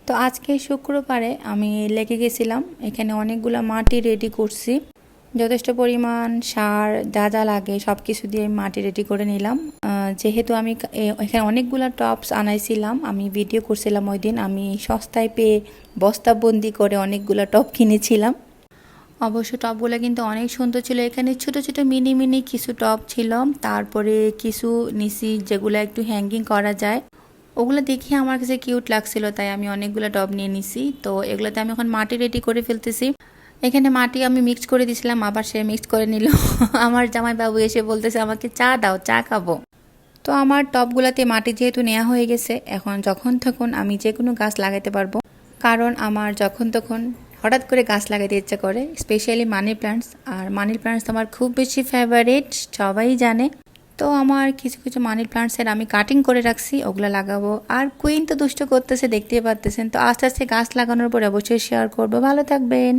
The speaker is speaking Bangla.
তো আজকে শুক্রবারে আমি লেগে গেছিলাম, এখানে অনেকগুলো মাটি রেডি করছি। যথেষ্ট পরিমাণ সার যা যা লাগে সব কিছু দিয়ে মাটি রেডি করে নিলাম। যেহেতু আমি এখানে অনেকগুলো টপস আনাইছিলাম, আমি ভিডিও করছিলাম ওই দিন, আমি সস্তায় পেয়ে বস্তাবন্দি করে অনেকগুলো টপ কিনেছিলাম। অবশ্য টপগুলো কিন্তু অনেক সুন্দর ছিল। এখানে ছোট ছোট মিনি মিনি কিছু টপ ছিল, তারপরে কিছু নিচি যেগুলো একটু হ্যাঙ্গিং করা যায়, ওগুলো দেখে আমার কাছে কিউট লাগছিল, তাই আমি অনেকগুলো টব নিয়ে নিছি। তো এগুলোতে আমি এখন মাটি রেডি করে ফেলতেছি। এখানে মাটি আমি মিক্স করে দিয়েছিলাম, আবার সে মিক্স করে নিল। আমার জামাই বাবু এসে বলতেছে আমাকে চা দাও, চা খাবো। তো আমার টবগুলোতে মাটি যেহেতু নেওয়া হয়ে গেছে, এখন যখন তখন আমি যে কোনো গাছ লাগাতে পারবো। কারণ আমার যখন তখন হঠাৎ করে গাছ লাগাতে ইচ্ছা করে, স্পেশালি মানি প্ল্যান্টস। আর মানি প্ল্যান্টস আমার খুব বেশি ফেভারিট, সবাই জানে। তো আমার কিছু কিছু মানি প্ল্যান্টসের আমি কাটিং করে রাখছি, ওগুলো লাগাবো। আর কুইন তো দুষ্ট করতেছে, দেখতেই পারতেছেন। তো আস্তে আস্তে গাছ লাগানোর পর অবশ্যই শেয়ার করবো। ভালো থাকবেন।